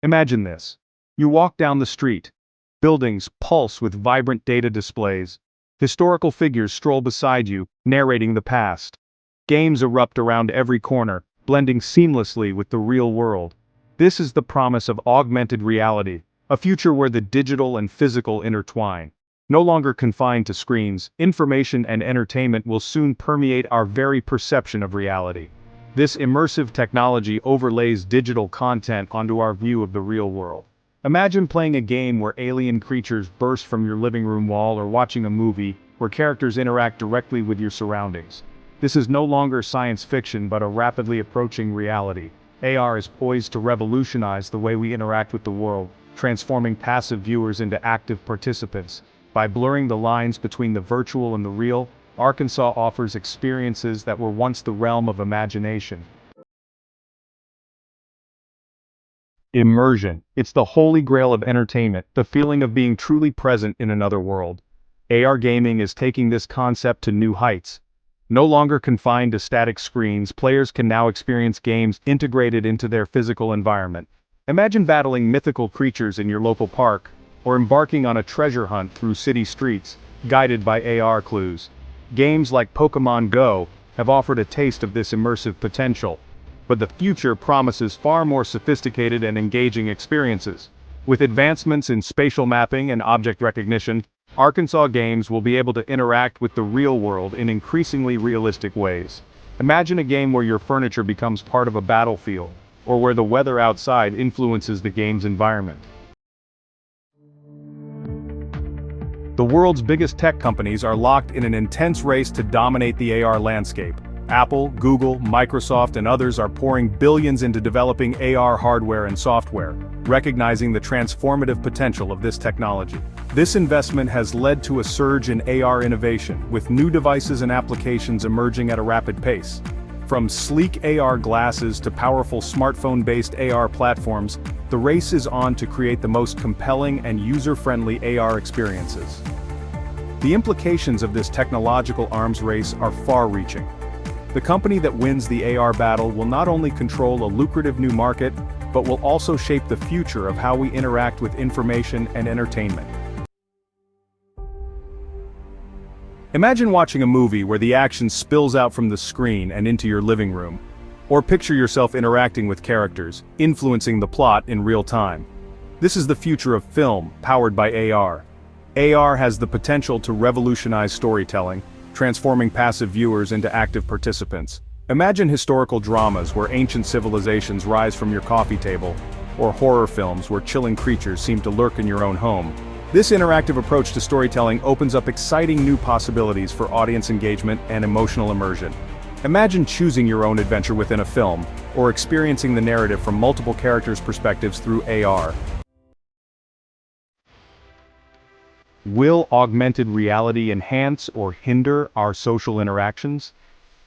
Imagine this. You walk down the street. Buildings pulse with vibrant data displays. Historical figures stroll beside you, narrating the past. Games erupt around every corner, blending seamlessly with the real world. This is the promise of augmented reality, a future where the digital and physical intertwine. No longer confined to screens, information and entertainment will soon permeate our very perception of reality. This immersive technology overlays digital content onto our view of the real world. Imagine playing a game where alien creatures burst from your living room wall, or watching a movie where characters interact directly with your surroundings. This is no longer science fiction but a rapidly approaching reality. AR is poised to revolutionize the way we interact with the world, transforming passive viewers into active participants. By blurring the lines between the virtual and the real, Arkansas offers experiences that were once the realm of imagination. Immersion. It's the holy grail of entertainment, the feeling of being truly present in another world. AR gaming is taking this concept to new heights. No longer confined to static screens, players can now experience games integrated into their physical environment. Imagine battling mythical creatures in your local park, or embarking on a treasure hunt through city streets, guided by AR clues. Games like Pokémon Go have offered a taste of this immersive potential. But the future promises far more sophisticated and engaging experiences. With advancements in spatial mapping and object recognition, Arkansas games will be able to interact with the real world in increasingly realistic ways. Imagine a game where your furniture becomes part of a battlefield, or where the weather outside influences the game's environment. The world's biggest tech companies are locked in an intense race to dominate the AR landscape. Apple, Google, Microsoft, and others are pouring billions into developing AR hardware and software, recognizing the transformative potential of this technology. This investment has led to a surge in AR innovation, with new devices and applications emerging at a rapid pace. From sleek AR glasses to powerful smartphone-based AR platforms, the race is on to create the most compelling and user-friendly AR experiences. The implications of this technological arms race are far-reaching. The company that wins the AR battle will not only control a lucrative new market, but will also shape the future of how we interact with information and entertainment. Imagine watching a movie where the action spills out from the screen and into your living room. Or picture yourself interacting with characters, influencing the plot in real time. This is the future of film, powered by AR. AR has the potential to revolutionize storytelling, transforming passive viewers into active participants. Imagine historical dramas where ancient civilizations rise from your coffee table, or horror films where chilling creatures seem to lurk in your own home. This interactive approach to storytelling opens up exciting new possibilities for audience engagement and emotional immersion. Imagine choosing your own adventure within a film, or experiencing the narrative from multiple characters' perspectives through AR. Will augmented reality enhance or hinder our social interactions?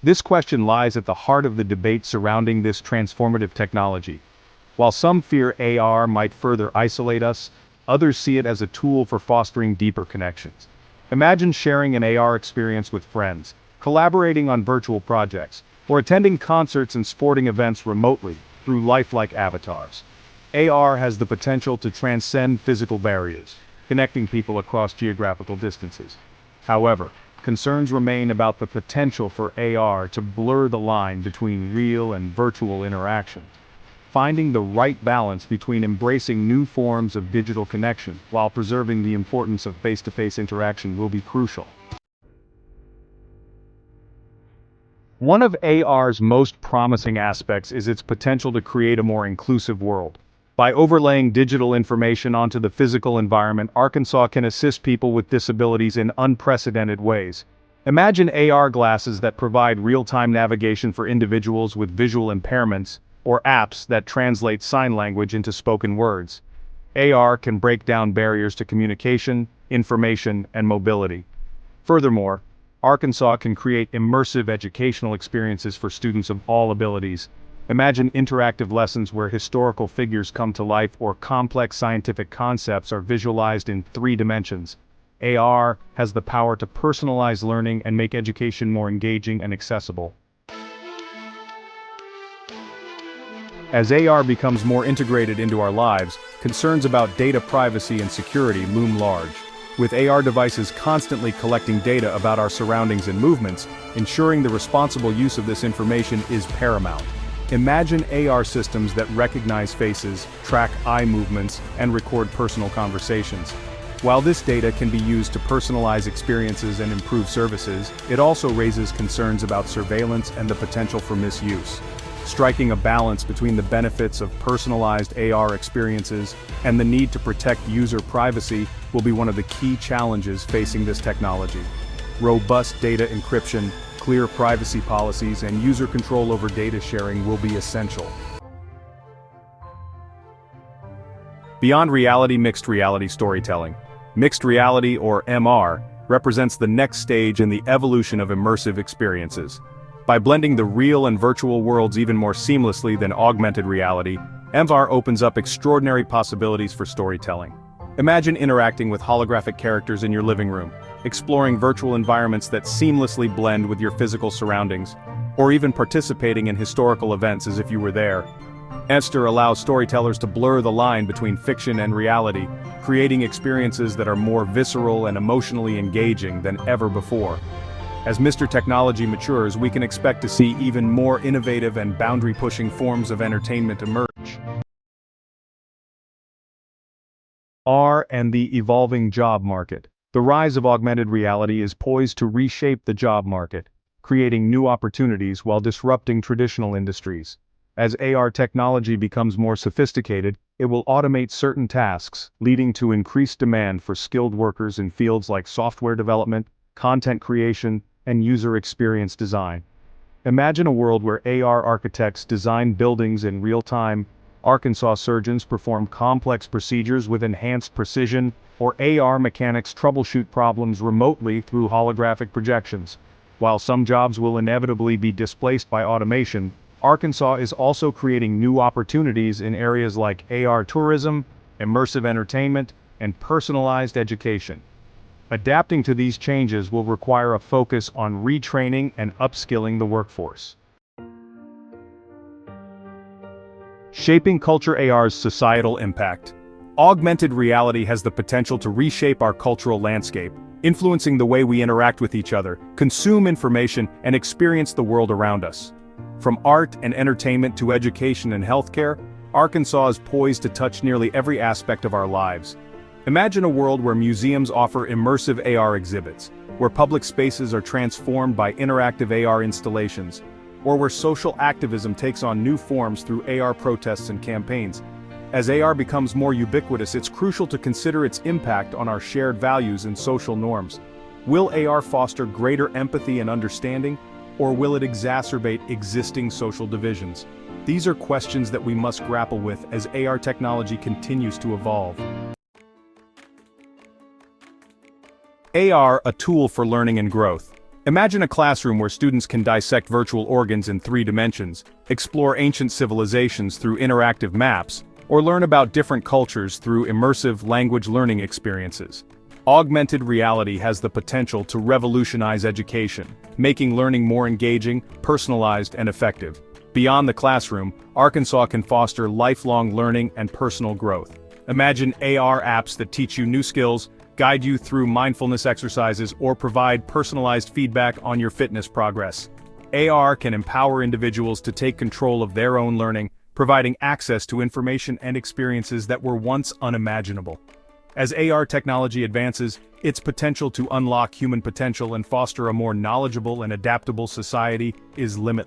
This question lies at the heart of the debate surrounding this transformative technology. While some fear AR might further isolate us, others see it as a tool for fostering deeper connections. Imagine sharing an AR experience with friends, collaborating on virtual projects, or attending concerts and sporting events remotely through lifelike avatars. AR has the potential to transcend physical barriers, connecting people across geographical distances. However, concerns remain about the potential for AR to blur the line between real and virtual interaction. Finding the right balance between embracing new forms of digital connection while preserving the importance of face-to-face interaction will be crucial. One of AR's most promising aspects is its potential to create a more inclusive world. By overlaying digital information onto the physical environment, Arkansas can assist people with disabilities in unprecedented ways. Imagine AR glasses that provide real-time navigation for individuals with visual impairments, or apps that translate sign language into spoken words. AR can break down barriers to communication, information, and mobility. Furthermore, Arkansas can create immersive educational experiences for students of all abilities. Imagine interactive lessons where historical figures come to life or complex scientific concepts are visualized in 3 dimensions. AR has the power to personalize learning and make education more engaging and accessible. As AR becomes more integrated into our lives, concerns about data privacy and security loom large. With AR devices constantly collecting data about our surroundings and movements, ensuring the responsible use of this information is paramount. Imagine AR systems that recognize faces, track eye movements, and record personal conversations. While this data can be used to personalize experiences and improve services, it also raises concerns about surveillance and the potential for misuse. Striking a balance between the benefits of personalized AR experiences and the need to protect user privacy will be one of the key challenges facing this technology. Robust data encryption, clear privacy policies, and user control over data sharing will be essential. Beyond reality, mixed reality storytelling. Mixed reality, or MR, represents the next stage in the evolution of immersive experiences. By blending the real and virtual worlds even more seamlessly than augmented reality, MR opens up extraordinary possibilities for storytelling. Imagine interacting with holographic characters in your living room, exploring virtual environments that seamlessly blend with your physical surroundings, or even participating in historical events as if you were there. Esther allows storytellers to blur the line between fiction and reality, creating experiences that are more visceral and emotionally engaging than ever before. As Mr. Technology matures, we can expect to see even more innovative and boundary-pushing forms of entertainment emerge. R and the evolving job market. The rise of augmented reality is poised to reshape the job market, creating new opportunities while disrupting traditional industries. As AR technology becomes more sophisticated, it will automate certain tasks, leading to increased demand for skilled workers in fields like software development, content creation, and user experience design. Imagine a world where AR architects design buildings in real time, Arkansas surgeons perform complex procedures with enhanced precision, or AR mechanics troubleshoot problems remotely through holographic projections. While some jobs will inevitably be displaced by automation, Arkansas is also creating new opportunities in areas like AR tourism, immersive entertainment, and personalized education. Adapting to these changes will require a focus on retraining and upskilling the workforce. Shaping culture. AR's societal impact. Augmented reality has the potential to reshape our cultural landscape, influencing the way we interact with each other, consume information, and experience the world around us. From art and entertainment to education and healthcare, Arkansas is poised to touch nearly every aspect of our lives. Imagine a world where museums offer immersive AR exhibits, where public spaces are transformed by interactive AR installations, or where social activism takes on new forms through AR protests and campaigns. As AR becomes more ubiquitous, it's crucial to consider its impact on our shared values and social norms. Will AR foster greater empathy and understanding, or will it exacerbate existing social divisions? These are questions that we must grapple with as AR technology continues to evolve. AR, a tool for learning and growth. Imagine a classroom where students can dissect virtual organs in 3 dimensions, explore ancient civilizations through interactive maps, or learn about different cultures through immersive language learning experiences. Augmented reality has the potential to revolutionize education, making learning more engaging, personalized, and effective. Beyond the classroom, Arkansas can foster lifelong learning and personal growth. Imagine AR apps that teach you new skills, guide you through mindfulness exercises, or provide personalized feedback on your fitness progress. AR can empower individuals to take control of their own learning, providing access to information and experiences that were once unimaginable. As AR technology advances, its potential to unlock human potential and foster a more knowledgeable and adaptable society is limitless.